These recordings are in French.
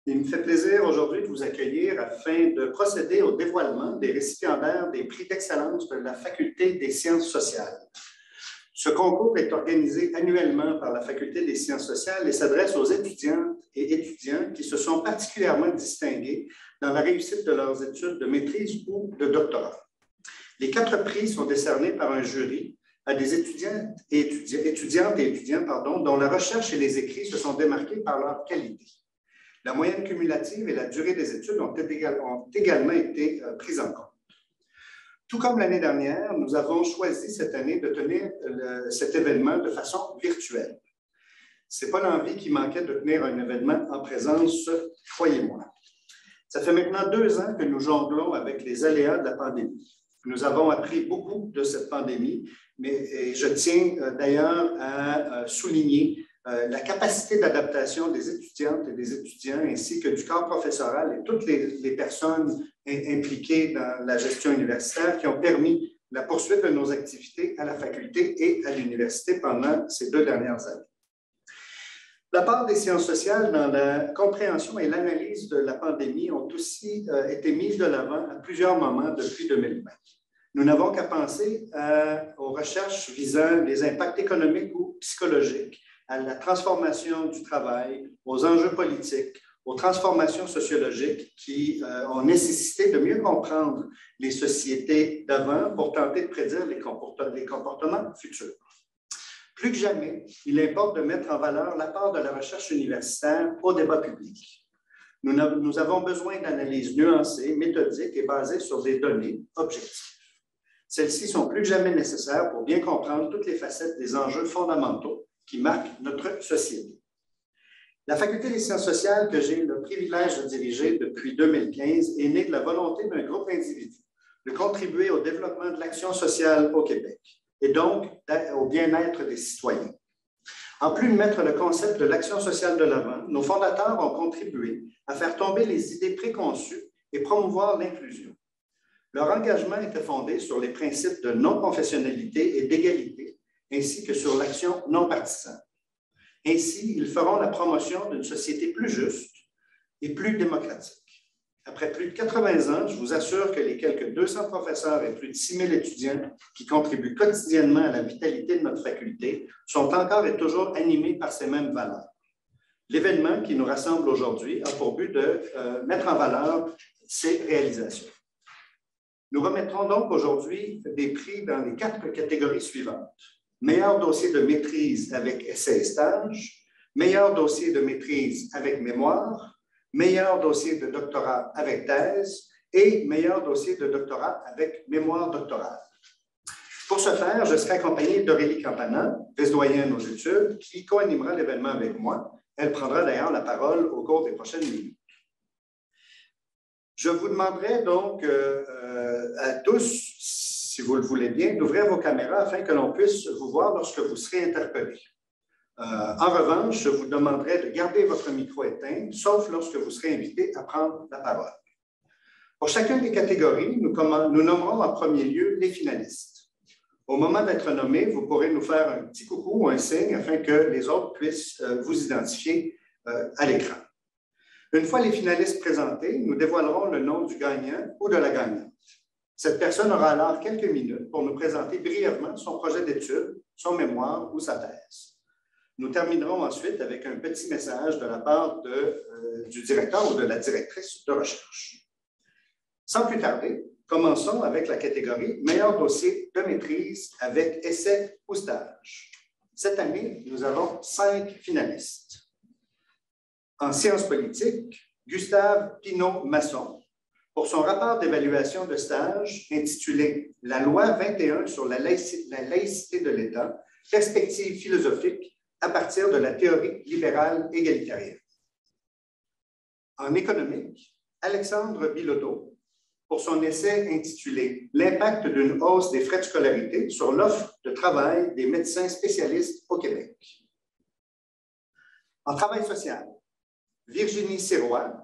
Il me fait plaisir aujourd'hui de vous accueillir afin de procéder au dévoilement des récipiendaires des prix d'excellence de la Faculté des sciences sociales. Ce concours est organisé annuellement par la Faculté des sciences sociales et s'adresse aux étudiantes et étudiants qui se sont particulièrement distingués dans la réussite de leurs études de maîtrise ou de doctorat. Les 4 prix sont décernés par un jury à des étudiantes et étudiants dont la recherche et les écrits se sont démarqués par leur qualité. La moyenne cumulative et la durée des études ont également été prises en compte. Tout comme l'année dernière, nous avons choisi cette année de tenir cet événement de façon virtuelle. Ce n'est pas l'envie qui manquait de tenir un événement en présence, croyez-moi. Ça fait maintenant 2 ans que nous jonglons avec les aléas de la pandémie. Nous avons appris beaucoup de cette pandémie, mais je tiens d'ailleurs à souligner la capacité d'adaptation des étudiantes et des étudiants, ainsi que du corps professoral et toutes les personnes impliquées dans la gestion universitaire qui ont permis la poursuite de nos activités à la faculté et à l'université pendant ces 2 dernières années. La part des sciences sociales dans la compréhension et l'analyse de la pandémie ont aussi été mises de l'avant à plusieurs moments depuis 2020. Nous n'avons qu'à penser aux recherches visant les impacts économiques ou psychologiques, à la transformation du travail, aux enjeux politiques, aux transformations sociologiques qui ont nécessité de mieux comprendre les sociétés d'avant pour tenter de prédire les comportements futurs. Plus que jamais, il importe de mettre en valeur l'apport de la recherche universitaire au débat public. Nous avons besoin d'analyses nuancées, méthodiques et basées sur des données objectives. Celles-ci sont plus que jamais nécessaires pour bien comprendre toutes les facettes des enjeux fondamentaux qui marquent notre société. La Faculté des sciences sociales que j'ai le privilège de diriger depuis 2015 est née de la volonté d'un groupe d'individus de contribuer au développement de l'action sociale au Québec et donc au bien-être des citoyens. En plus de mettre le concept de l'action sociale de l'avant, nos fondateurs ont contribué à faire tomber les idées préconçues et promouvoir l'inclusion. Leur engagement était fondé sur les principes de non-confessionnalité et d'égalité, ainsi que sur l'action non partisane. Ainsi, ils feront la promotion d'une société plus juste et plus démocratique. Après plus de 80 ans, je vous assure que les quelques 200 professeurs et plus de 6 000 étudiants qui contribuent quotidiennement à la vitalité de notre faculté sont encore et toujours animés par ces mêmes valeurs. L'événement qui nous rassemble aujourd'hui a pour but de mettre en valeur ces réalisations. Nous remettrons donc aujourd'hui des prix dans les 4 catégories suivantes. Meilleur dossier de maîtrise avec essai et stage, meilleur dossier de maîtrise avec mémoire, meilleur dossier de doctorat avec thèse et meilleur dossier de doctorat avec mémoire doctorale. Pour ce faire, je serai accompagné d'Aurélie Campana, vice-doyenne aux études, qui co-animera l'événement avec moi. Elle prendra d'ailleurs la parole au cours des prochaines minutes. Je vous demanderai donc à tous, si vous le voulez bien, d'ouvrir vos caméras afin que l'on puisse vous voir lorsque vous serez interpellé. En revanche, je vous demanderai de garder votre micro éteint, sauf lorsque vous serez invité à prendre la parole. Pour chacune des catégories, nous nommerons en premier lieu les finalistes. Au moment d'être nommés, vous pourrez nous faire un petit coucou ou un signe afin que les autres puissent vous identifier à l'écran. Une fois les finalistes présentés, nous dévoilerons le nom du gagnant ou de la gagnante. Cette personne aura alors quelques minutes pour nous présenter brièvement son projet d'étude, son mémoire ou sa thèse. Nous terminerons ensuite avec un petit message de la part du directeur ou de la directrice de recherche. Sans plus tarder, commençons avec la catégorie « Meilleur dossier de maîtrise avec essai ou stage ». Cette année, nous avons 5 finalistes. En sciences politiques, Gustave Pinault-Masson, pour son rapport d'évaluation de stage intitulé « La loi 21 sur la laïcité de l'État, perspective philosophique à partir de la théorie libérale égalitarienne ». En économique, Alexandre Bilodeau, pour son essai intitulé « L'impact d'une hausse des frais de scolarité sur l'offre de travail des médecins spécialistes au Québec ». En travail social, Virginie Sirois,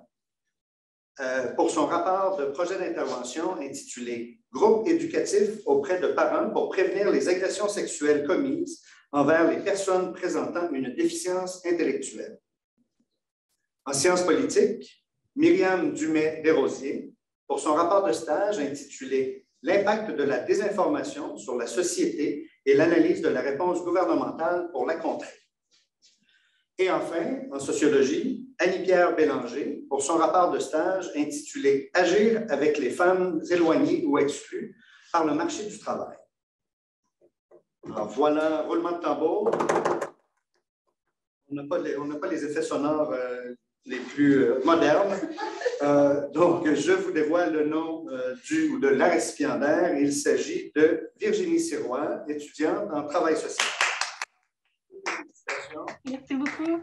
pour son rapport de projet d'intervention intitulé « Groupe éducatif auprès de parents pour prévenir les agressions sexuelles commises envers les personnes présentant une déficience intellectuelle ». En sciences politiques, Myriam Dumais-Desrosiers, pour son rapport de stage intitulé « L'impact de la désinformation sur la société et l'analyse de la réponse gouvernementale pour la contrer ». Et enfin, en sociologie, Annie-Pierre Bélanger, pour son rapport de stage intitulé « Agir avec les femmes éloignées ou exclues par le marché du travail ». Alors voilà, roulement de tambour. On n'a pas les effets sonores les plus modernes. Donc, je vous dévoile le nom du ou de la récipiendaire. Il s'agit de Virginie Sirois, étudiante en travail social. Félicitations. Merci beaucoup.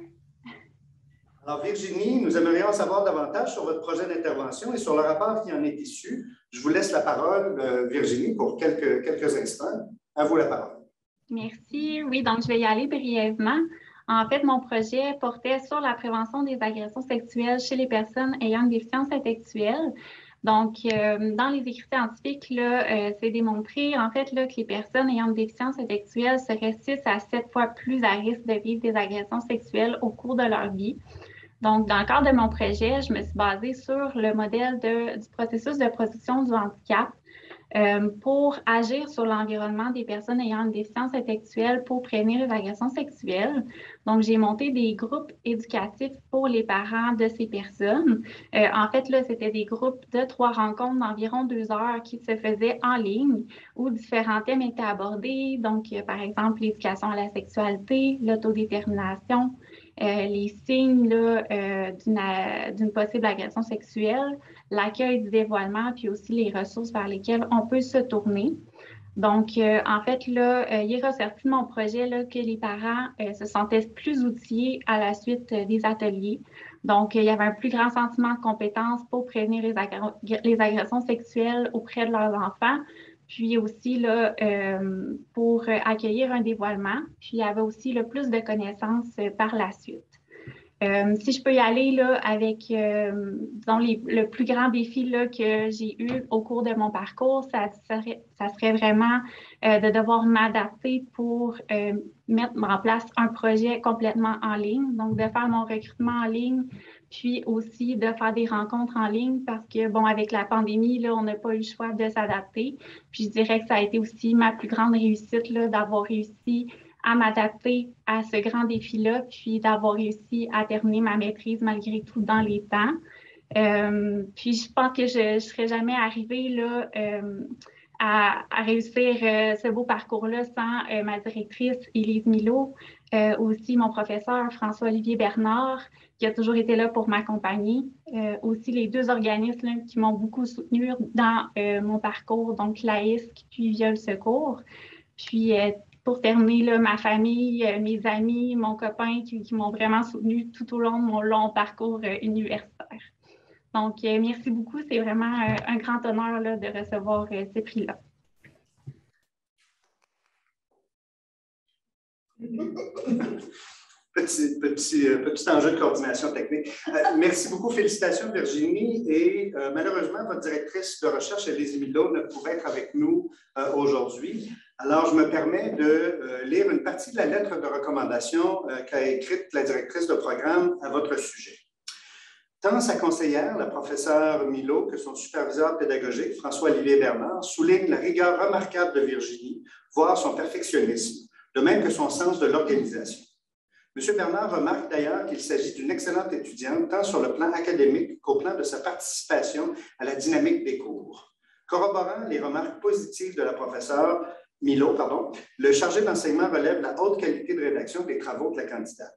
Alors, Virginie, nous aimerions en savoir davantage sur votre projet d'intervention et sur le rapport qui en est issu. Je vous laisse la parole, Virginie, pour quelques instants. À vous la parole. Merci. Oui, donc je vais y aller brièvement. En fait, mon projet portait sur la prévention des agressions sexuelles chez les personnes ayant une déficience intellectuelle. Donc, dans les écrits scientifiques, c'est démontré en fait là, que les personnes ayant une déficience intellectuelle seraient 6 à 7 fois plus à risque de vivre des agressions sexuelles au cours de leur vie. Donc, dans le cadre de mon projet, je me suis basée sur le modèle du processus de production du handicap pour agir sur l'environnement des personnes ayant une déficience intellectuelle pour prévenir les agressions sexuelles. Donc, j'ai monté des groupes éducatifs pour les parents de ces personnes. En fait, là, c'était des groupes de 3 rencontres d'environ 2 heures qui se faisaient en ligne où différents thèmes étaient abordés. Donc, par exemple, l'éducation à la sexualité, l'autodétermination, les signes d'une possible agression sexuelle, l'accueil du dévoilement, puis aussi les ressources vers lesquelles on peut se tourner. Donc, en fait, là, il est ressorti de mon projet là, que les parents se sentaient plus outillés à la suite des ateliers. Donc, il y avait un plus grand sentiment de compétence pour prévenir les agressions sexuelles auprès de leurs enfants, puis aussi là, pour accueillir un dévoilement. Puis, il y avait aussi le plus de connaissances par la suite. Si je peux y aller là, avec disons le plus grand défi là, que j'ai eu au cours de mon parcours, ça serait vraiment de devoir m'adapter pour mettre en place un projet complètement en ligne, donc de faire mon recrutement en ligne, puis aussi de faire des rencontres en ligne parce que, bon, avec la pandémie, là, on n'a pas eu le choix de s'adapter. Puis je dirais que ça a été aussi ma plus grande réussite là, d'avoir réussi à m'adapter à ce grand défi-là, puis d'avoir réussi à terminer ma maîtrise malgré tout dans les temps. Puis je pense que je ne serais jamais arrivée là, à réussir ce beau parcours-là sans ma directrice, Élise Milot, aussi mon professeur, François-Olivier Bernard, qui a toujours été là pour m'accompagner. Aussi les 2 organismes là, qui m'ont beaucoup soutenue dans mon parcours, donc l'AISC puis Viol Secours. Puis pour terminer, là, ma famille, mes amis, mon copain qui m'ont vraiment soutenue tout au long de mon long parcours universitaire. Donc, merci beaucoup. C'est vraiment un grand honneur là, de recevoir ce prix-là. Petit enjeu de coordination technique. Merci beaucoup. Félicitations, Virginie. Et malheureusement, votre directrice de recherche, Élise Milot, ne pouvait être avec nous aujourd'hui. Alors, je me permets de lire une partie de la lettre de recommandation qu'a écrite la directrice de programme à votre sujet. Tant sa conseillère, la professeure Milot, que son superviseur pédagogique, François-Olivier Bernard, soulignent la rigueur remarquable de Virginie, voire son perfectionnisme, de même que son sens de l'organisation. M. Bernard remarque d'ailleurs qu'il s'agit d'une excellente étudiante, tant sur le plan académique qu'au plan de sa participation à la dynamique des cours. Corroborant les remarques positives de la professeure Milot, le chargé d'enseignement relève la haute qualité de rédaction des travaux de la candidate.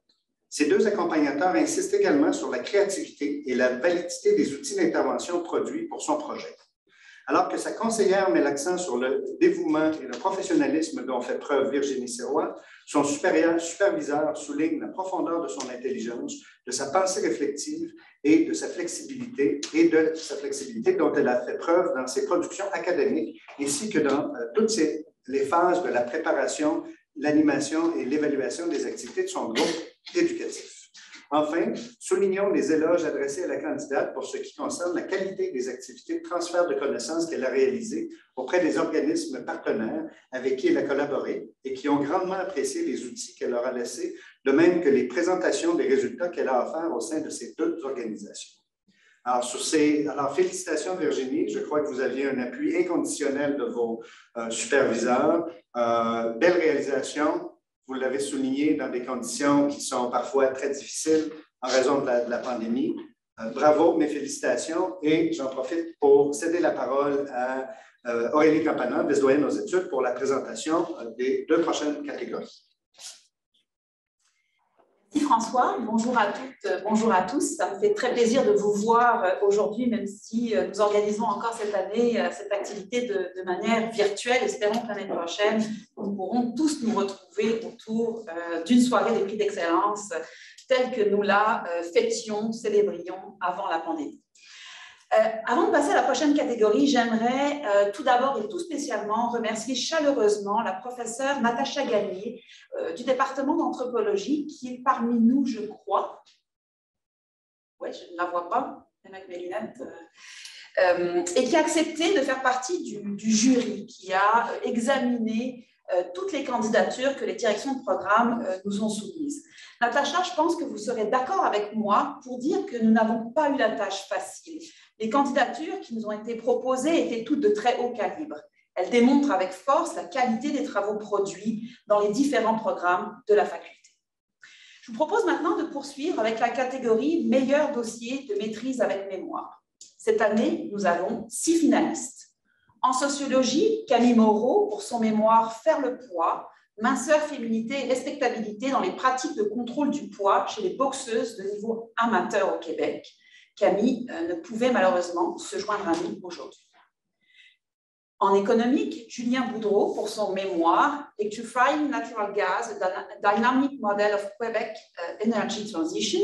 Ces 2 accompagnateurs insistent également sur la créativité et la validité des outils d'intervention produits pour son projet. Alors que sa conseillère met l'accent sur le dévouement et le professionnalisme dont fait preuve Virginie Sirois, son superviseur souligne la profondeur de son intelligence, de sa pensée réflexive et de sa flexibilité dont elle a fait preuve dans ses productions académiques ainsi que dans toutes les phases de la préparation, l'animation et l'évaluation des activités de son groupe éducatif. Enfin, soulignons les éloges adressés à la candidate pour ce qui concerne la qualité des activités de transfert de connaissances qu'elle a réalisées auprès des organismes partenaires avec qui elle a collaboré et qui ont grandement apprécié les outils qu'elle leur a laissés, de même que les présentations des résultats qu'elle a offerts au sein de ces deux organisations. Alors, félicitations Virginie, je crois que vous aviez un appui inconditionnel de vos superviseurs. Belle réalisation, vous l'avez souligné dans des conditions qui sont parfois très difficiles en raison de la pandémie. Bravo, mes félicitations et j'en profite pour céder la parole à Aurélie Campana, vice-doyenne aux études, pour la présentation des deux prochaines catégories. Merci François, bonjour à toutes, bonjour à tous. Ça me fait très plaisir de vous voir aujourd'hui, même si nous organisons encore cette année cette activité de manière virtuelle. Espérons que l'année prochaine, nous pourrons tous nous retrouver autour d'une soirée des prix d'excellence telle que nous la fêtions, célébrions avant la pandémie. Avant de passer à la prochaine catégorie, j'aimerais tout d'abord et tout spécialement remercier chaleureusement la professeure Natacha Gagné du département d'anthropologie qui est parmi nous, je crois. Oui, je ne la vois pas, même avec mes lunettes. Et qui a accepté de faire partie du jury qui a examiné toutes les candidatures que les directions de programme nous ont soumises. Natacha, je pense que vous serez d'accord avec moi pour dire que nous n'avons pas eu la tâche facile. Les candidatures qui nous ont été proposées étaient toutes de très haut calibre. Elles démontrent avec force la qualité des travaux produits dans les différents programmes de la faculté. Je vous propose maintenant de poursuivre avec la catégorie « Meilleur dossier de maîtrise avec mémoire ». Cette année, nous avons 6 finalistes. En sociologie, Camille Moreau pour son mémoire « Faire le poids », minceur, féminité et respectabilité dans les pratiques de contrôle du poids chez les boxeuses de niveau amateur au Québec. Camille ne pouvait malheureusement se joindre à nous aujourd'hui. En économique, Julien Boudreau pour son mémoire Electrifying Natural Gas, Dynamic Model of Quebec Energy Transition.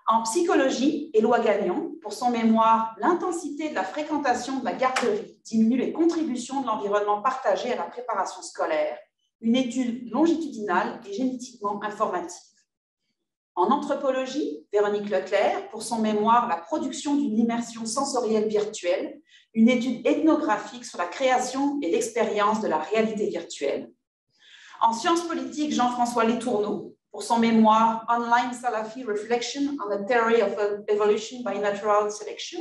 En psychologie, Éloi Gagnon pour son mémoire L'intensité de la fréquentation de la garderie diminue les contributions de l'environnement partagé à la préparation scolaire, une étude longitudinale et génétiquement informative. En anthropologie, Véronique Leclerc, pour son mémoire « La production d'une immersion sensorielle virtuelle », une étude ethnographique sur la création et l'expérience de la réalité virtuelle. En sciences politiques, Jean-François Letourneau, pour son mémoire « Online Salafi Reflection on the Theory of Evolution by Natural Selection ».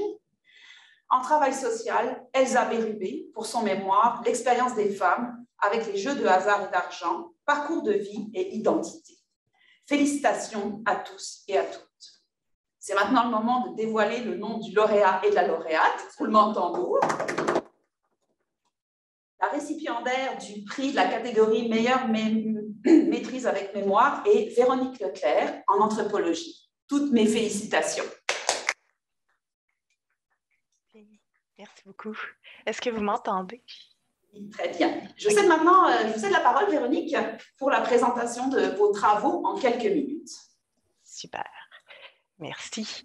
En travail social, Elsa Bérubé, pour son mémoire « L'expérience des femmes avec les jeux de hasard et d'argent, parcours de vie et identité ». Félicitations à tous et à toutes. C'est maintenant le moment de dévoiler le nom du lauréat et de la lauréate. Roulement de tambour. La récipiendaire du prix de la catégorie meilleure maîtrise avec mémoire est Véronique Leclerc en anthropologie. Toutes mes félicitations. Merci beaucoup. Est-ce que vous m'entendez? Très bien. Je cède maintenant la parole, Véronique, pour la présentation de vos travaux en quelques minutes. Super. Merci.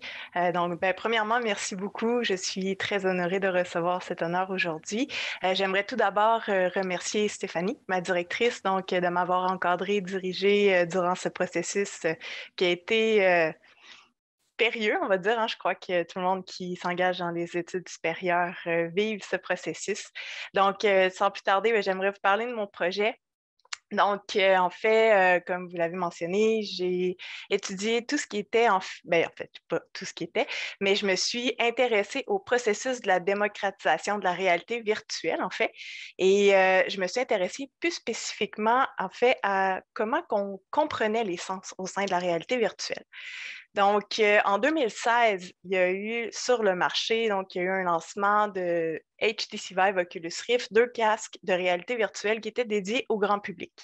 Premièrement, merci beaucoup. Je suis très honorée de recevoir cet honneur aujourd'hui. J'aimerais tout d'abord remercier Stéphanie, ma directrice, de m'avoir encadrée et dirigée durant ce processus qui a été périlleux, on va dire. Je crois que tout le monde qui s'engage dans les études supérieures vive ce processus. Donc, sans plus tarder, j'aimerais vous parler de mon projet. Donc, en fait, comme vous l'avez mentionné, j'ai étudié tout ce qui était, en fait, pas tout ce qui était, mais je me suis intéressée au processus de la démocratisation de la réalité virtuelle, en fait, et je me suis intéressée plus spécifiquement, en fait, à comment on comprenait les sens au sein de la réalité virtuelle. Donc, en 2016, il y a eu sur le marché, il y a eu un lancement de HTC Vive Oculus Rift, 2 casques de réalité virtuelle qui étaient dédiés au grand public.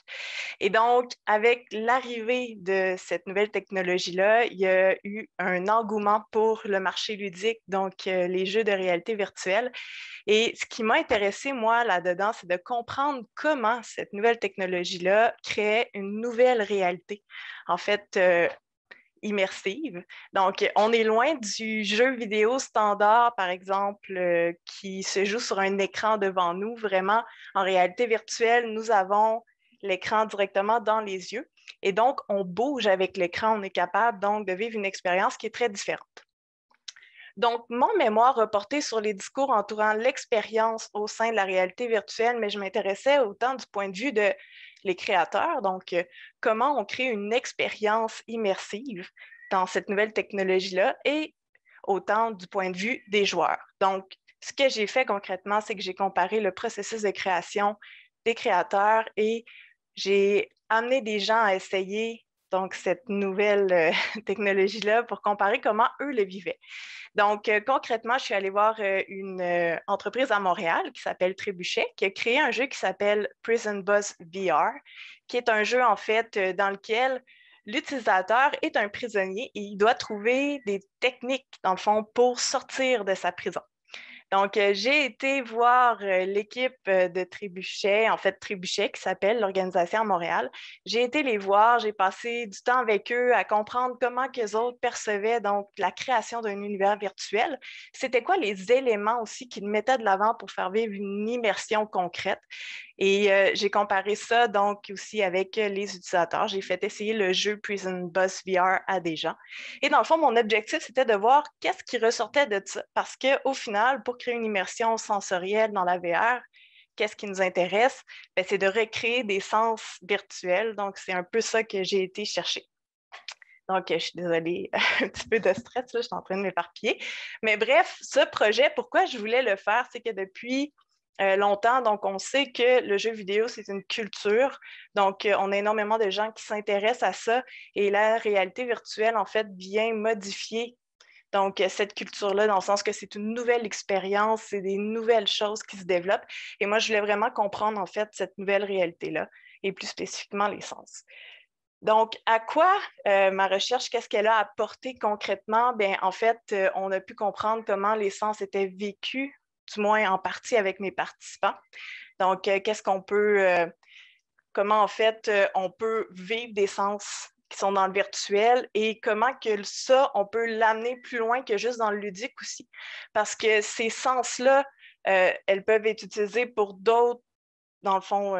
Et donc, avec l'arrivée de cette nouvelle technologie-là, il y a eu un engouement pour le marché ludique, donc les jeux de réalité virtuelle. Et ce qui m'a intéressée, moi, là-dedans, c'est de comprendre comment cette nouvelle technologie-là créait une nouvelle réalité. En fait, immersive. Donc, on est loin du jeu vidéo standard, par exemple, qui se joue sur un écran devant nous. Vraiment, en réalité virtuelle, nous avons l'écran directement dans les yeux. Et donc, on bouge avec l'écran, on est capable donc de vivre une expérience qui est très différente. Donc, mon mémoire a porté sur les discours entourant l'expérience au sein de la réalité virtuelle, mais je m'intéressais autant du point de vue de les créateurs, donc comment on crée une expérience immersive dans cette nouvelle technologie-là, et autant du point de vue des joueurs. Donc, ce que j'ai fait concrètement, c'est que j'ai comparé le processus de création des créateurs et j'ai amené des gens à essayer donc cette nouvelle technologie-là pour comparer comment eux le vivaient. Donc, concrètement, je suis allée voir une entreprise à Montréal qui s'appelle Trébuchet, qui a créé un jeu qui s'appelle Prison Bus VR, qui est un jeu, en fait, dans lequel l'utilisateur est un prisonnier et il doit trouver des techniques, dans le fond, pour sortir de sa prison. Donc, j'ai été voir l'équipe de Trébuchet, en fait Trébuchet qui s'appelle l'organisation à Montréal. J'ai été les voir, j'ai passé du temps avec eux à comprendre comment qu'eux autres percevaient donc la création d'un univers virtuel. C'était quoi les éléments aussi qu'ils mettaient de l'avant pour faire vivre une immersion concrète. Et j'ai comparé ça donc aussi avec les utilisateurs. J'ai fait essayer le jeu Prison Bus VR à des gens. Et dans le fond, mon objectif, c'était de voir qu'est-ce qui ressortait de ça. Parce qu'au final, pour créer une immersion sensorielle dans la VR, qu'est-ce qui nous intéresse? Bien, c'est de recréer des sens virtuels. Donc, c'est un peu ça que j'ai été chercher. Donc, je suis désolée, un petit peu de stress, là, je suis en train de m'éparpiller. Mais bref, ce projet, pourquoi je voulais le faire, c'est que depuis longtemps, donc on sait que le jeu vidéo, c'est une culture. Donc, on a énormément de gens qui s'intéressent à ça et la réalité virtuelle, en fait, vient modifier donc cette culture-là, dans le sens que c'est une nouvelle expérience, c'est des nouvelles choses qui se développent. Et moi, je voulais vraiment comprendre, en fait, cette nouvelle réalité-là et plus spécifiquement les sens. Donc, à quoi ma recherche, qu'est-ce qu'elle a apporté concrètement? Bien, en fait, on a pu comprendre comment les sens étaient vécus, du moins en partie avec mes participants. Donc, qu'est-ce qu'on peut, comment en fait on peut vivre des sens qui sont dans le virtuel et comment que ça, on peut l'amener plus loin que juste dans le ludique aussi. Parce que ces sens-là, elles peuvent être utilisées pour d'autres, dans le fond,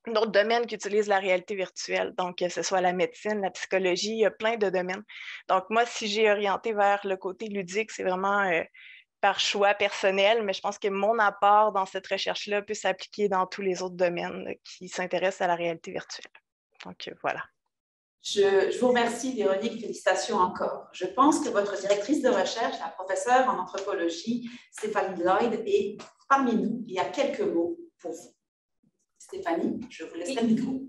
d'autres domaines qui utilisent la réalité virtuelle. Donc, que ce soit la médecine, la psychologie, il y a plein de domaines. Donc, moi, si j'ai orienté vers le côté ludique, c'est vraiment par choix personnel, mais je pense que mon apport dans cette recherche-là peut s'appliquer dans tous les autres domaines qui s'intéressent à la réalité virtuelle. Donc, voilà. Je vous remercie, Véronique. Félicitations encore. Je pense que votre directrice de recherche, la professeure en anthropologie, Stéphanie Lloyd, est parmi nous. Il y a quelques mots pour vous. Stéphanie, je vous laisse le micro.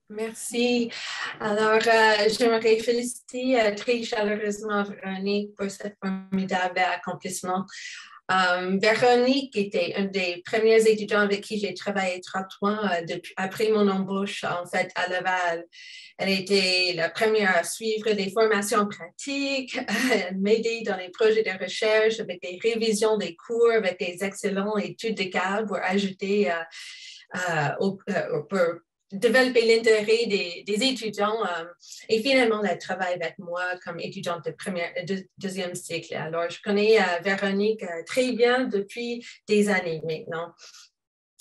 Merci. Alors, j'aimerais féliciter très chaleureusement Véronique pour ce formidable accomplissement. Véronique était une des premières étudiants avec qui j'ai travaillé étroitement après mon embauche en fait à Laval. Elle était la première à suivre des formations pratiques, m'aider dans les projets de recherche avec des révisions des cours, avec des excellentes études de cas pour ajouter pour développer l'intérêt des étudiants et finalement elle travaille avec moi comme étudiante de deuxième cycle. Alors, je connais Véronique très bien depuis des années maintenant.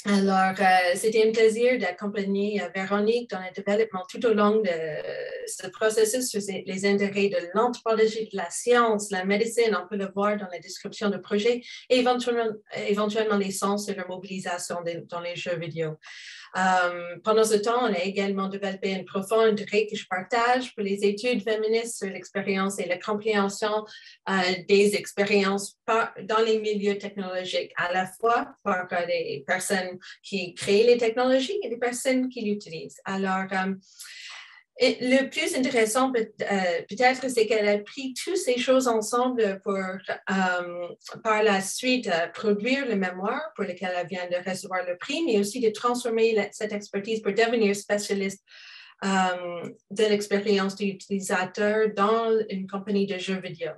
Alors, c'était un plaisir d'accompagner Véronique dans le développement tout au long de ce processus sur les intérêts de l'anthropologie, de la science, la médecine, on peut le voir dans la description du projet, et éventuellement les sens et leur mobilisation dans les jeux vidéo. Pendant ce temps, on a également développé une profonde intérêt que je partage pour les études féministes sur l'expérience et la compréhension des expériences dans les milieux technologiques, à la fois par des personnes qui créent les technologies et des personnes qui l'utilisent. Alors, le plus intéressant peut-être, c'est qu'elle a pris toutes ces choses ensemble pour, par la suite, produire le mémoire pour lequel elle vient de recevoir le prix, mais aussi de transformer cette expertise pour devenir spécialiste de l'expérience de l'utilisateur dans une compagnie de jeux vidéo.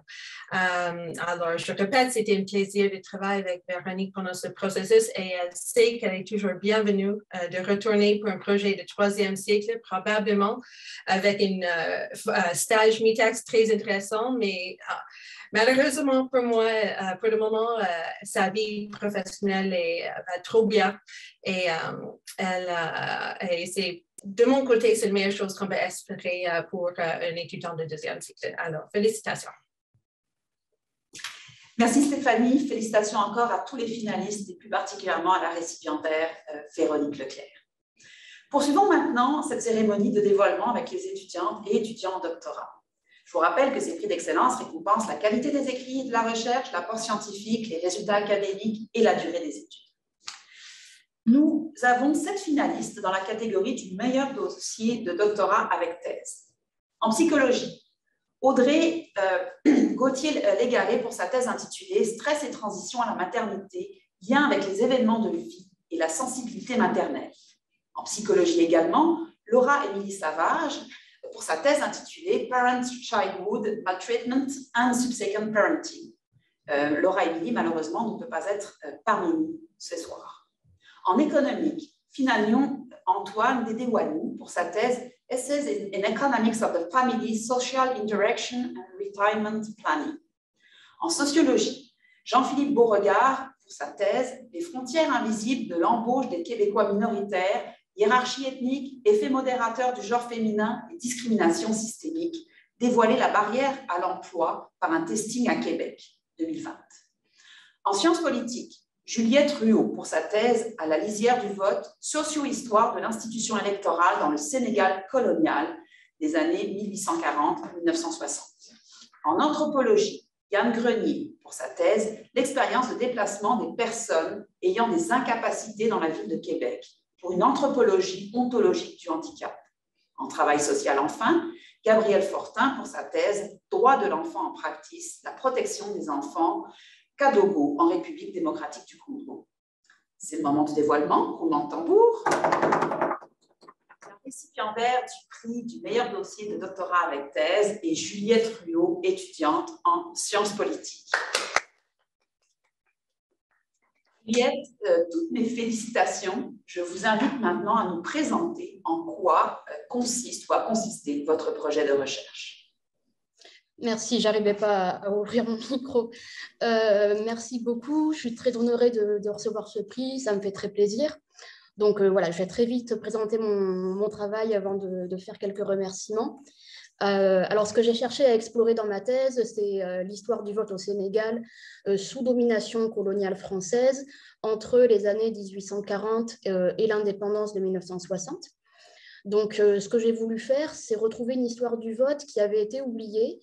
Alors, je répète, c'était un plaisir de travailler avec Véronique pendant ce processus et elle sait qu'elle est toujours bienvenue de retourner pour un projet de troisième cycle, probablement avec un stage MITEX très intéressant, mais malheureusement pour moi, pour le moment, sa vie professionnelle va trop bien et c'est de mon côté, c'est la meilleure chose qu'on peut espérer pour un étudiant de deuxième cycle. Alors, félicitations. Merci Stéphanie. Félicitations encore à tous les finalistes et plus particulièrement à la récipiendaire Véronique Leclerc. Poursuivons maintenant cette cérémonie de dévoilement avec les étudiantes et étudiants en doctorat. Je vous rappelle que ces prix d'excellence récompensent la qualité des écrits et de la recherche, l'apport scientifique, les résultats académiques et la durée des études. Nous avons 7 finalistes dans la catégorie du meilleur dossier de doctorat avec thèse. En psychologie, Audrey Gauthier-Légaré pour sa thèse intitulée « Stress et transition à la maternité, lien avec les événements de vie et la sensibilité maternelle ». En psychologie également, Laura-Émilie Savage pour sa thèse intitulée « Parent-Childhood Maltreatment and Subsequent Parenting ». Laura-Émilie, malheureusement, ne peut pas être parmi nous ce soir. En économique, Finagnon Antoine Dédéwanou pour sa thèse « Essays in Economics of the Family, Social Interaction and Retirement Planning ». En sociologie, Jean-Philippe Beauregard pour sa thèse « Les frontières invisibles de l'embauche des Québécois minoritaires, hiérarchie ethnique, effet modérateur du genre féminin et discrimination systémique, dévoiler la barrière à l'emploi par un testing à Québec, 2020. En sciences politiques, Juliette Ruot pour sa thèse « À la lisière du vote, socio-histoire de l'institution électorale dans le Sénégal colonial des années 1840-1960 ». En anthropologie, Yann Grenier pour sa thèse « L'expérience de déplacement des personnes ayant des incapacités dans la ville de Québec pour une anthropologie ontologique du handicap ». En travail social enfin, Gabriel Fortin pour sa thèse « Droit de l'enfant en practice, la protection des enfants » Kadogo, en République démocratique du Congo. C'est le moment du dévoilement, roulement de tambour. La récipiendaire du prix du meilleur dossier de doctorat avec thèse est Juliette Ruot, étudiante en sciences politiques. Juliette, toutes mes félicitations. Je vous invite maintenant à nous présenter en quoi consiste ou a consisté votre projet de recherche. Merci, j'arrivais pas à ouvrir mon micro. Merci beaucoup, je suis très honorée de recevoir ce prix, ça me fait très plaisir. Donc voilà, je vais très vite présenter mon travail avant de faire quelques remerciements. Alors, ce que j'ai cherché à explorer dans ma thèse, c'est l'histoire du vote au Sénégal sous domination coloniale française entre les années 1840 et l'indépendance de 1960. Donc, ce que j'ai voulu faire, c'est retrouver une histoire du vote qui avait été oubliée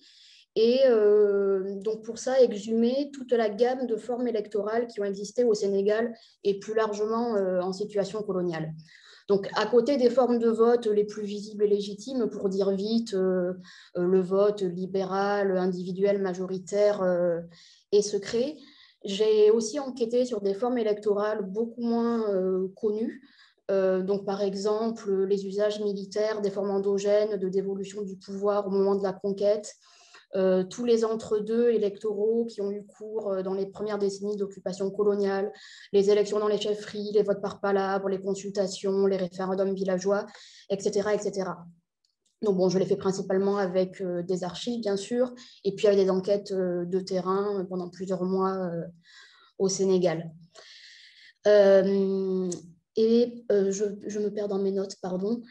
et donc pour ça, exhumer toute la gamme de formes électorales qui ont existé au Sénégal et plus largement en situation coloniale. Donc, à côté des formes de vote les plus visibles et légitimes, pour dire vite, le vote libéral, individuel, majoritaire et secret, j'ai aussi enquêté sur des formes électorales beaucoup moins connues. Donc, par exemple, les usages militaires, des formes endogènes de dévolution du pouvoir au moment de la conquête, tous les entre-deux électoraux qui ont eu cours dans les premières décennies d'occupation coloniale, les élections dans les chefferies, les votes par palabre, les consultations, les référendums villageois, etc., etc. Donc, bon, je l'ai fait principalement avec des archives, bien sûr, et puis avec des enquêtes de terrain pendant plusieurs mois au Sénégal. Je me perds dans mes notes, pardon.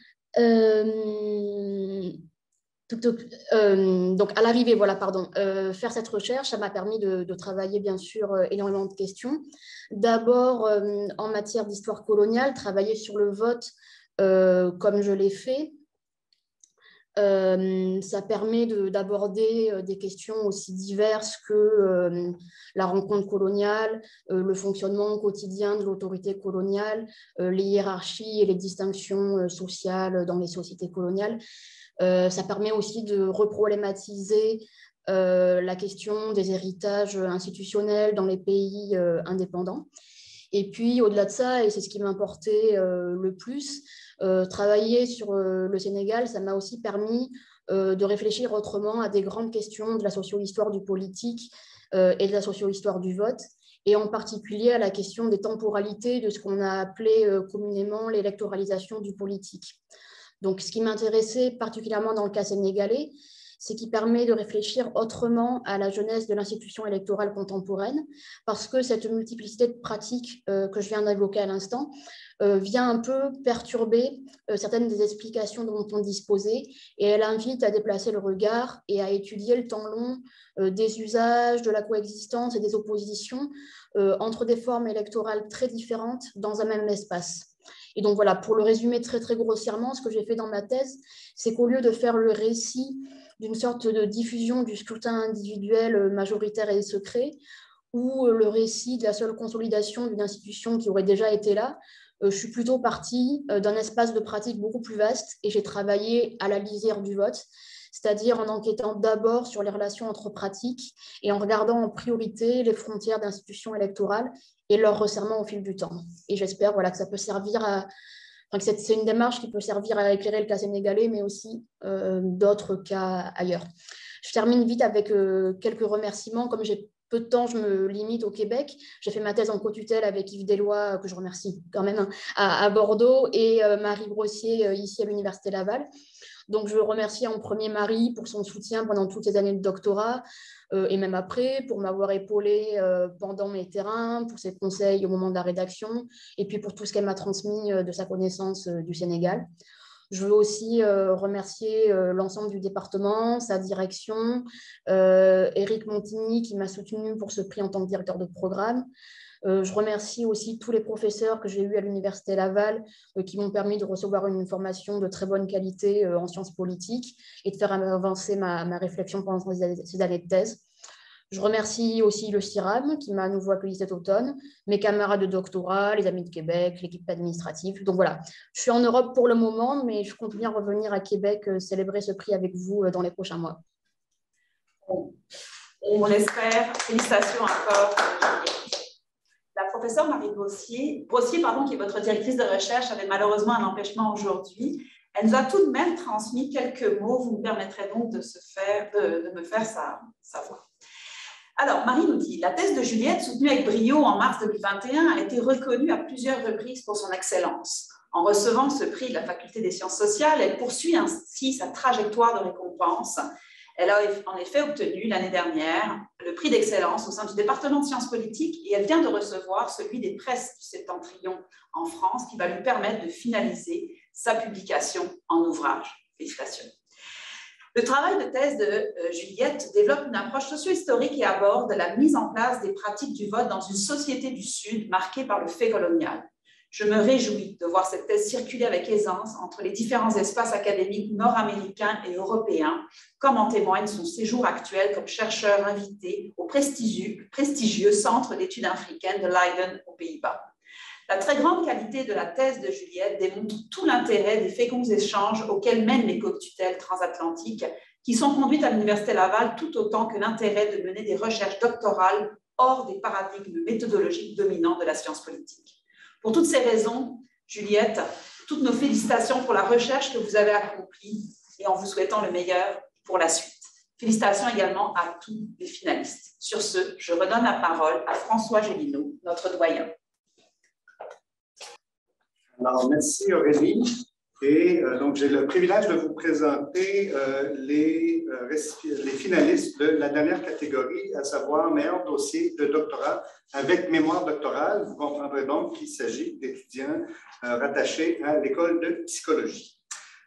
Donc, à l'arrivée, voilà, pardon, faire cette recherche, ça m'a permis de travailler, bien sûr, énormément de questions. D'abord, en matière d'histoire coloniale, travailler sur le vote comme je l'ai fait. Ça permet d'aborder des questions aussi diverses que la rencontre coloniale, le fonctionnement quotidien de l'autorité coloniale, les hiérarchies et les distinctions sociales dans les sociétés coloniales. Ça permet aussi de reproblématiser la question des héritages institutionnels dans les pays indépendants. Et puis, au-delà de ça, et c'est ce qui m'importait le plus, travailler sur le Sénégal, ça m'a aussi permis de réfléchir autrement à des grandes questions de la socio-histoire du politique et de la socio-histoire du vote, et en particulier à la question des temporalités de ce qu'on a appelé communément l'électoralisation du politique. Donc, ce qui m'intéressait particulièrement dans le cas sénégalais, c'est qu'il permet de réfléchir autrement à la jeunesse de l'institution électorale contemporaine, parce que cette multiplicité de pratiques que je viens d'évoquer à l'instant vient un peu perturber certaines des explications dont on disposait, et elle invite à déplacer le regard et à étudier le temps long des usages, de la coexistence et des oppositions entre des formes électorales très différentes dans un même espace. Et donc voilà, pour le résumer très très grossièrement, ce que j'ai fait dans ma thèse, c'est qu'au lieu de faire le récit d'une sorte de diffusion du scrutin individuel majoritaire et secret, ou le récit de la seule consolidation d'une institution qui aurait déjà été là, je suis plutôt partie d'un espace de pratique beaucoup plus vaste et j'ai travaillé à la lisière du vote, c'est-à-dire en enquêtant d'abord sur les relations entre pratiques et en regardant en priorité les frontières d'institutions électorales et leur resserrement au fil du temps. Et j'espère que ça peut servir à... Enfin, c'est une démarche qui peut servir à éclairer le cas sénégalais, mais aussi d'autres cas ailleurs. Je termine vite avec quelques remerciements. Comme j'ai peu de temps, je me limite au Québec. J'ai fait ma thèse en co-tutelle avec Yves Deslois, que je remercie quand même, à Bordeaux, et Marie Brossier, ici à l'Université Laval. Donc, je veux remercier en premier Marie pour son soutien pendant toutes les années de doctorat et même après, pour m'avoir épaulée pendant mes terrains, pour ses conseils au moment de la rédaction et puis pour tout ce qu'elle m'a transmis de sa connaissance du Sénégal. Je veux aussi remercier l'ensemble du département, sa direction, Éric Montigny qui m'a soutenue pour ce prix en tant que directeur de programme. Je remercie aussi tous les professeurs que j'ai eus à l'Université Laval qui m'ont permis de recevoir une formation de très bonne qualité en sciences politiques et de faire avancer ma réflexion pendant ces années de thèse. Je remercie aussi le CIRAM qui m'a à nouveau accueilli cet automne, mes camarades de doctorat, les Amis de Québec, l'équipe administrative. Donc voilà, je suis en Europe pour le moment, mais je compte bien revenir à Québec célébrer ce prix avec vous dans les prochains mois. On l'espère. Félicitations encore. La professeure Marie Brossier, qui est votre directrice de recherche, avait malheureusement un empêchement aujourd'hui. Elle nous a tout de même transmis quelques mots. Vous me permettrez donc de me faire savoir. Alors, Marie nous dit, la thèse de Juliette, soutenue avec brio en mars 2021, a été reconnue à plusieurs reprises pour son excellence. En recevant ce prix de la Faculté des sciences sociales, elle poursuit ainsi sa trajectoire de récompense. Elle a en effet obtenu l'année dernière le prix d'excellence au sein du département de sciences politiques et elle vient de recevoir celui des presses du Septentrion en France qui va lui permettre de finaliser sa publication en ouvrage. Félicitations. Le travail de thèse de Juliette développe une approche socio-historique et aborde la mise en place des pratiques du vote dans une société du Sud marquée par le fait colonial. Je me réjouis de voir cette thèse circuler avec aisance entre les différents espaces académiques nord-américains et européens, comme en témoigne son séjour actuel comme chercheur invité au prestigieux Centre d'études africaines de Leiden aux Pays-Bas. La très grande qualité de la thèse de Juliette démontre tout l'intérêt des féconds échanges auxquels mènent les co-tutelles transatlantiques qui sont conduites à l'Université Laval tout autant que l'intérêt de mener des recherches doctorales hors des paradigmes méthodologiques dominants de la science politique. Pour toutes ces raisons, Juliette, toutes nos félicitations pour la recherche que vous avez accomplie et en vous souhaitant le meilleur pour la suite. Félicitations également à tous les finalistes. Sur ce, je redonne la parole à François Gélineau, notre doyen. Alors, merci Aurélie. Et donc, j'ai le privilège de vous présenter les finalistes de la dernière catégorie, à savoir meilleur dossier de doctorat avec mémoire doctorale. Vous comprendrez donc qu'il s'agit d'étudiants rattachés à l'école de psychologie.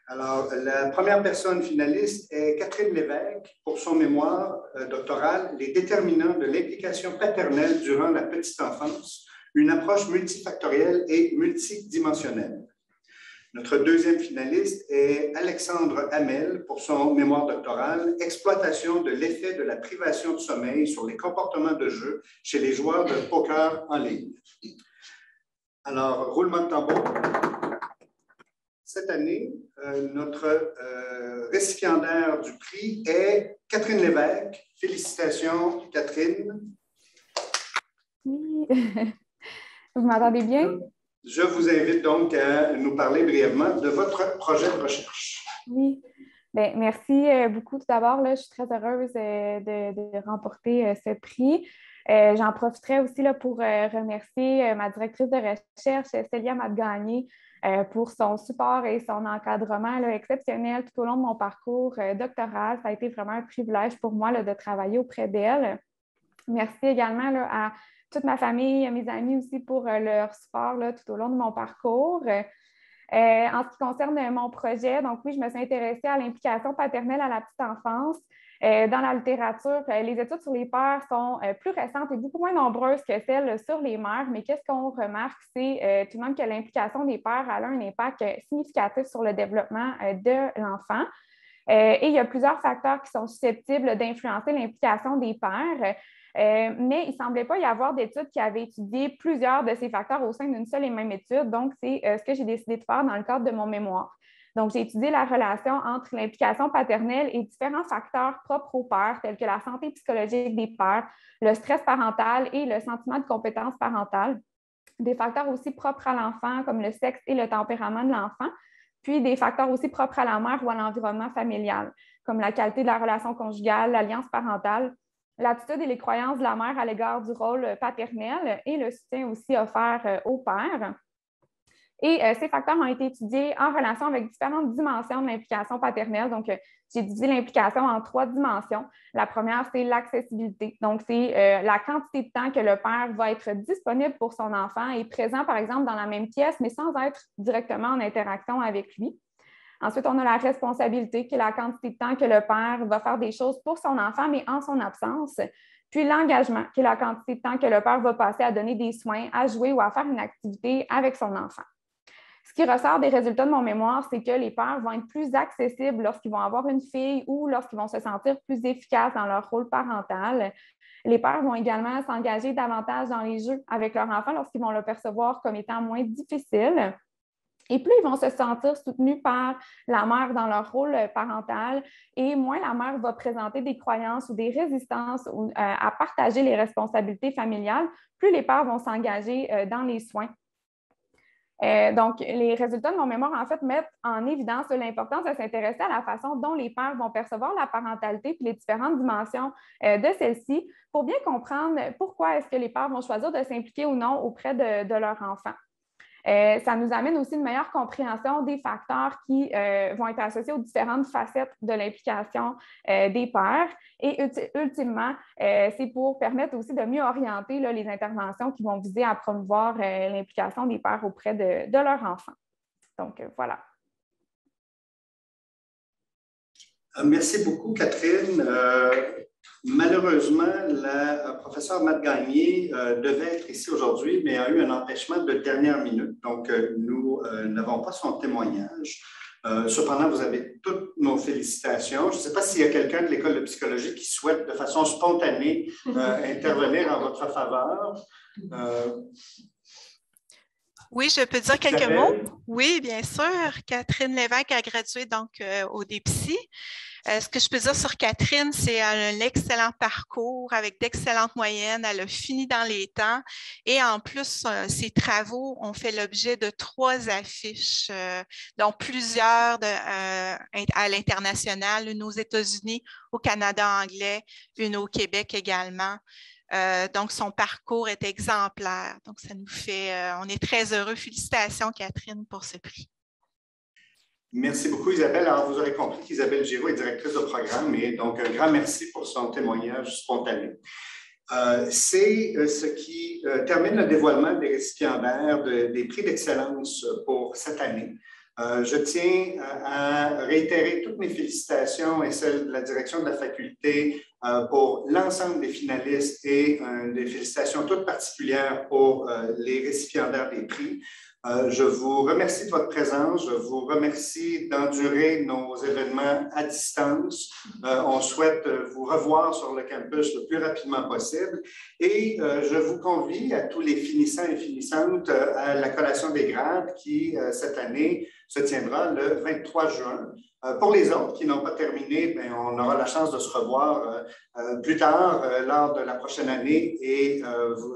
Alors, la première personne finaliste est Catherine Lévesque pour son mémoire doctoral « Les déterminants de l'implication paternelle durant la petite enfance, une approche multifactorielle et multidimensionnelle ». Notre deuxième finaliste est Alexandre Hamel pour son mémoire doctoral « Exploitation de l'effet de la privation de sommeil sur les comportements de jeu chez les joueurs de poker en ligne ». Alors, roulement de tambour. Cette année, notre récipiendaire du prix est Catherine Lévesque. Félicitations, Catherine. Oui, vous m'entendez bien? Je vous invite donc à nous parler brièvement de votre projet de recherche. Oui, bien, merci beaucoup tout d'abord. Je suis très heureuse de remporter ce prix. J'en profiterai aussi là, pour remercier ma directrice de recherche, Célia Matgagné, pour son support et son encadrement là, exceptionnel tout au long de mon parcours doctoral. Ça a été vraiment un privilège pour moi là, de travailler auprès d'elle. Merci également là, à toute ma famille, à mes amis aussi pour leur support là, tout au long de mon parcours. En ce qui concerne mon projet, donc oui, je me suis intéressée à l'implication paternelle à la petite enfance. Dans la littérature, les études sur les pères sont plus récentes et beaucoup moins nombreuses que celles sur les mères, mais qu'est-ce qu'on remarque, c'est tout de même que l'implication des pères a un impact significatif sur le développement de l'enfant. Et il y a plusieurs facteurs qui sont susceptibles d'influencer l'implication des pères. Mais il ne semblait pas y avoir d'études qui avaient étudié plusieurs de ces facteurs au sein d'une seule et même étude. Donc, c'est ce que j'ai décidé de faire dans le cadre de mon mémoire. Donc, j'ai étudié la relation entre l'implication paternelle et différents facteurs propres aux pères, tels que la santé psychologique des pères, le stress parental et le sentiment de compétence parentale. Des facteurs aussi propres à l'enfant, comme le sexe et le tempérament de l'enfant, puis des facteurs aussi propres à la mère ou à l'environnement familial, comme la qualité de la relation conjugale, l'alliance parentale, l'attitude et les croyances de la mère à l'égard du rôle paternel et le soutien aussi offert au père. Et ces facteurs ont été étudiés en relation avec différentes dimensions de l'implication paternelle. Donc, j'ai divisé l'implication en 3 dimensions. La première, c'est l'accessibilité. Donc, c'est la quantité de temps que le père va être disponible pour son enfant et présent, par exemple, dans la même pièce, mais sans être directement en interaction avec lui. Ensuite, on a la responsabilité, qui est la quantité de temps que le père va faire des choses pour son enfant, mais en son absence. Puis l'engagement, qui est la quantité de temps que le père va passer à donner des soins, à jouer ou à faire une activité avec son enfant. Ce qui ressort des résultats de mon mémoire, c'est que les pères vont être plus accessibles lorsqu'ils vont avoir une fille ou lorsqu'ils vont se sentir plus efficaces dans leur rôle parental. Les pères vont également s'engager davantage dans les jeux avec leur enfant lorsqu'ils vont le percevoir comme étant moins difficile. Et plus ils vont se sentir soutenus par la mère dans leur rôle parental, et moins la mère va présenter des croyances ou des résistances à partager les responsabilités familiales, plus les pères vont s'engager dans les soins. Donc, les résultats de mon mémoire, en fait, mettent en évidence l'importance de s'intéresser à la façon dont les pères vont percevoir la parentalité et les différentes dimensions de celle-ci pour bien comprendre pourquoi est-ce que les pères vont choisir de s'impliquer ou non auprès de leur enfant. Ça nous amène aussi une meilleure compréhension des facteurs qui vont être associés aux différentes facettes de l'implication des pères. Et ultimement, c'est pour permettre aussi de mieux orienter là, les interventions qui vont viser à promouvoir l'implication des pères auprès de leurs enfants. Donc, voilà. Merci beaucoup, Catherine. Malheureusement, la professeure Matgagné devait être ici aujourd'hui, mais a eu un empêchement de dernière minute. Donc, nous n'avons pas son témoignage. Cependant, vous avez toutes nos félicitations. Je ne sais pas s'il y a quelqu'un de l'École de psychologie qui souhaite de façon spontanée intervenir en votre faveur. Oui, je peux dire quelques mots. Oui, bien sûr. Catherine Lévesque a gradué donc au DPSY. Ce que je peux dire sur Catherine, c'est un excellent parcours avec d'excellentes moyennes. Elle a fini dans les temps et en plus, ses travaux ont fait l'objet de 3 affiches, dont plusieurs à l'international, une aux États-Unis, au Canada anglais, une au Québec également. Donc, son parcours est exemplaire. Donc, ça nous fait, on est très heureux. Félicitations, Catherine, pour ce prix. Merci beaucoup, Isabelle. Alors, vous aurez compris qu'Isabelle Giraud est directrice de programme et donc un grand merci pour son témoignage spontané. C'est ce qui termine le dévoilement des récipiendaires des prix d'excellence pour cette année. Je tiens à réitérer toutes mes félicitations et celles de la direction de la faculté pour l'ensemble des finalistes et des félicitations toutes particulières pour les récipiendaires des prix. Je vous remercie de votre présence. Je vous remercie d'endurer nos événements à distance. On souhaite vous revoir sur le campus le plus rapidement possible. Et je vous convie à tous les finissants et finissantes à la collation des grades qui, cette année, se tiendra le 23 juin. Pour les autres qui n'ont pas terminé, bien, on aura la chance de se revoir plus tard lors de la prochaine année et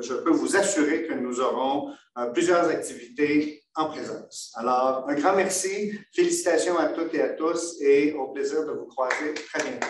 je peux vous assurer que nous aurons plusieurs activités en présence. Alors, un grand merci, félicitations à toutes et à tous et au plaisir de vous croiser très bientôt.